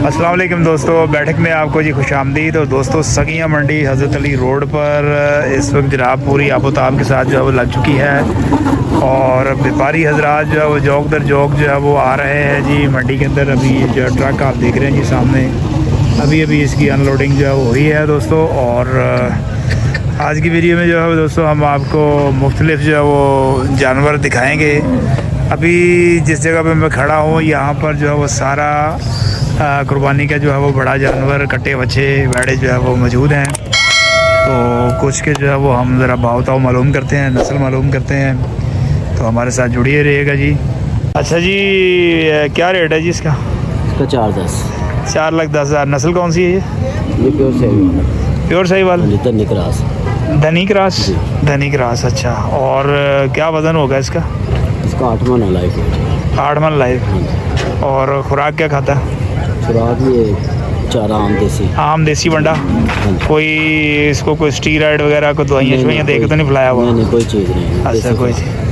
अस्सलाम वालेकुम दोस्तों, बैठक में आपको जी खुशामदीद। और दोस्तों सगिया मंडी हज़रत अली रोड पर इस वक्त जनाब पूरी आबोताब के साथ जो है वो लग चुकी है और व्यापारी हजरात जो है वो जौक दर जौक जो है वो आ रहे हैं जी मंडी के अंदर। अभी जो ट्रक आप देख रहे हैं जी सामने, अभी इसकी अनलोडिंग जो है वो हुई है दोस्तों। और आज की वीडियो में जो है दोस्तों हम आपको मुख्तलिफ जो है वो जानवर दिखाएँगे। अभी जिस जगह पे मैं खड़ा हूँ यहाँ पर जो है वो सारा कुर्बानी का जो है वो बड़ा जानवर, कट्टे बच्चे बैड़े जो है वो मौजूद हैं। तो कुछ के जो है वो हम ज़रा भाव ताव मालूम करते हैं, नस्ल मालूम करते हैं, तो हमारे साथ जुड़िए रहिएगा जी। अच्छा जी, क्या रेट है जी इसका? इसका 410। 4,10,000। नस्ल कौन सी है ये? प्योर साहिवाल। प्योर साहिवाल, धनी क्रॉस। धनी क्रॉस, धनी क्रॉस। अच्छा, और क्या वज़न होगा इसका? इसका 8 मन लाइफ है। 8 मन लाइफ। और खुराक क्या खाता है? खुराक ये चारा आम देसी बंडा। कोई इसको कोई स्टीरॉयड वगैरह को दवाइयाँ दे के तो नहीं पिलाया हुआ? नहीं, कोई चीज़ नहीं। अच्छा,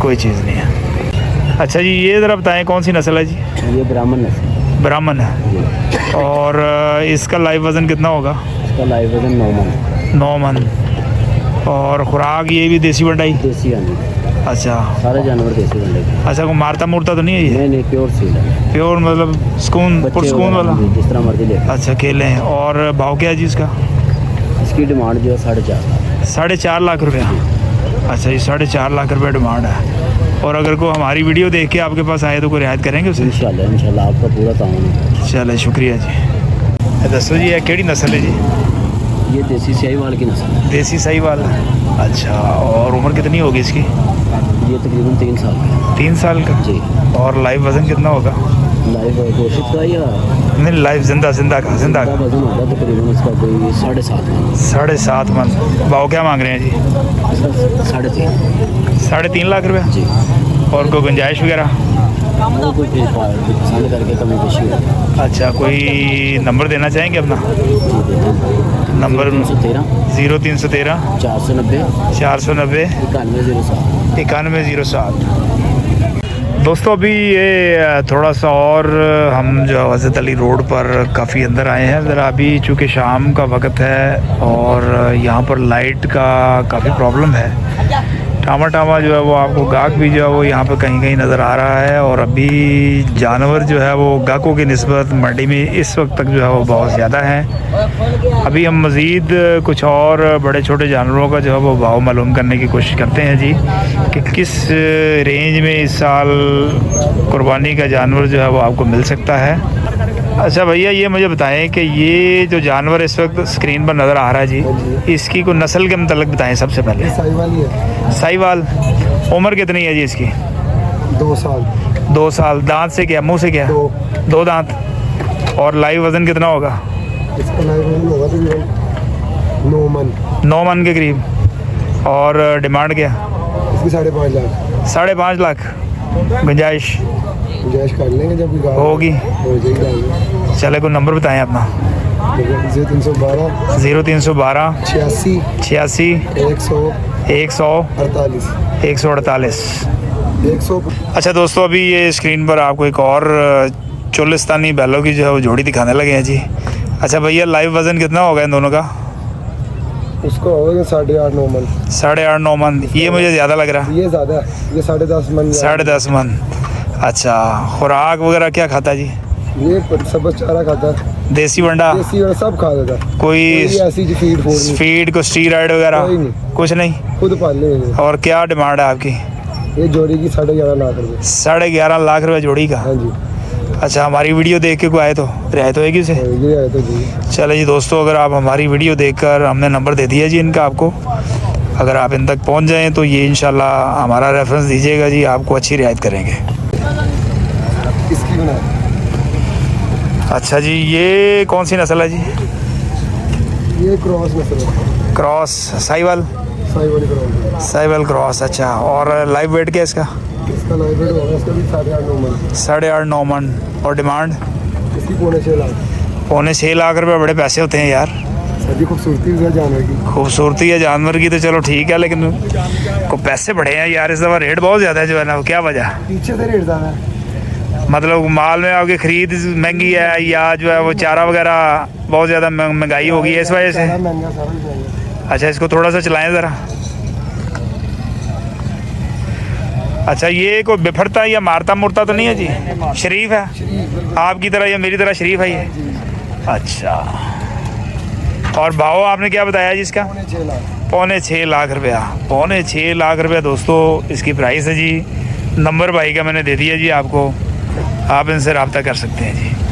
कोई चीज़ नहीं है। अच्छा जी, ये ज़रा बताएं कौन सी नस्ल है जी? ये ब्राह्मण नस्ल। ब्राह्मण है। और इसका लाइव वज़न कितना होगा? इसका लाइव वज़न 9 मन। 9 मन। और खुराक ये भी देसी बंडा ही? देसी आनी। अच्छा, सारे जानवर देसी बंडे। अच्छा, कोई मारता मुरता तो नहीं है ये? नहीं, प्योर सील है। प्योर मतलब सुकून वाला, जिस तरह मर्जी ले। अच्छा, केले हैं। और भाव क्या है जी इसका? इसकी डिमांड जो है 4.5। 4.5 लाख रुपया। अच्छा, ये 4.5 लाख रुपया डिमांड है। और अगर कोई हमारी वीडियो देख के आपके पास आए तो कोई रियायत करेंगे उसे? इंशाल्लाह आपका पूरा काम है। चले, शुक्रिया जी। दसो जी, ये केड़ी नस्ल है जी? ये देसी साहिवाल की नस्ल है। देसी साहिवाल। अच्छा, और उम्र कितनी होगी इसकी? ये तकरीबन 3 साल का। 3 साल का जी। और लाइव वज़न कितना होगा? लाइव घोषित का या नहीं, लाइव जिंदा का वजन होगा तकरीबन इसका कोई 7.5 मन। 7.5 मन। भाव क्या मांग रहे हैं जी? 3.5। 3.5 लाख रुपया जी। और कोई गुंजाइश वगैरह? कोई पसंद करके कमी बेशी होगी। अच्छा, कोई नंबर देना चाहेंगे अपना? नंबर 0313 490 9107। दोस्तों अभी ये थोड़ा सा और हम जो हज़रत अली रोड पर काफ़ी अंदर आए हैं ज़रा। अभी चूँकि शाम का वक्त है और यहाँ पर लाइट का काफ़ी प्रॉब्लम है। टामा जो है वो आपको गाहक भी जो है वो यहाँ पर कहीं नज़र आ रहा है। और अभी जानवर जो है वो गाहकों की निस्बत मंडी में इस वक्त तक जो है वो बहुत ज़्यादा हैं। अभी हम मज़ीद कुछ और बड़े छोटे जानवरों का जो है वो भाव मालूम करने की कोशिश करते हैं जी, कि किस रेंज में इस साल कुर्बानी का जानवर जो है वो आपको मिल सकता है। अच्छा भैया, ये मुझे बताएं कि ये जो जानवर इस वक्त स्क्रीन पर नज़र आ रहा है जी, इसकी कोई नस्ल के मतलब बताएं सबसे पहले। साहिवाल ही है। साहिवाल। उम्र कितनी है जी इसकी? 2 साल। 2 साल। दांत से क्या, मुंह से क्या? 2 दांत। और लाइव वज़न कितना होगा? इसका लाइव वजन होगा तकरीबन 9 मन। 9 मन के करीब। और डिमांड क्या? इसकी 5.5 लाख। 5.5 लाख। गुंजाइश कर लेंगे जब भी होगी। हो जाएगी। चले, कोई नंबर बताएं अपना। 0312 0312 86 148 100। अच्छा दोस्तों, अभी ये स्क्रीन पर आपको एक और चोलिस्तानी बैलों की जो है वो जोड़ी दिखाने लगे हैं जी। अच्छा भैया, लाइव वज़न कितना होगा इन दोनों का? उसको होगा 8.5-9 मन। 8.5-9 मन। ये मुझे ज़्यादा लग रहा है। ये ज़्यादा है, ये 10.5 मन। 10.5 मन। अच्छा, खुराक वगैरह क्या खाता है जी? ये सब चारा खाता है। देसी बंडा? देसी और सब खा देता है। कोई ऐसी फीड को स्टीरॉयड वगैरह? कुछ नहीं, खुद पाल लेंगे। और क्या डिमांड है आपकी? ये जोड़ी की 11.5 लाख रुपये। 11.5 लाख रुपये जोड़ी का? हाँ जी। अच्छा, हमारी वीडियो देख के कोई आए तो रियायत होएगी उसे? तो जी। चले जी दोस्तों, अगर आप हमारी वीडियो देखकर, हमने नंबर दे दिया जी इनका आपको, अगर आप इन तक पहुंच जाएं तो ये इंशाल्लाह हमारा रेफरेंस दीजिएगा जी, आपको अच्छी रियायत करेंगे। इसकी बना। अच्छा जी, ये कौन सी नस्ल है जी? ये क्रॉस नस्ल है। क्रॉस साहिवाल? साहिवाल क्रॉस। अच्छा, और लाइव वेट क्या इसका? इसका लाइव वेट होगा इसका भी 8.5-9 मन। 8.5-9 मन। और डिमांड? इसकी 6.5 लाख। 6.5 लाख रुपये बड़े पैसे होते हैं यार। सभी खूबसूरती है जानवर की। खूबसूरती है जानवर की तो चलो ठीक है, लेकिन को पैसे बढ़े हैं यार इस दफ़ा। रेट बहुत ज़्यादा है जो है ना, वो क्या वजह? पीछे से रेट ज़्यादा है। मतलब माल में आपकी खरीद महंगी है या जो है वो चारा वगैरह बहुत ज़्यादा महंगाई हो गई है इस वजह से? सारा महंगा, सारा महंगा। अच्छा, इसको थोड़ा सा चलाएं ज़रा। अच्छा, ये कोई बिफरता या मारता मुरता तो नहीं है जी? शरीफ है आपकी तरह या मेरी तरह शरीफ है ये? अच्छा, और भाव आपने क्या बताया जी इसका? 6.25 लाख रुपया। 6.25 लाख रुपया दोस्तों इसकी प्राइस है जी। नंबर भाई का मैंने दे दिया जी आपको, आप इनसे रब्ता कर सकते हैं जी।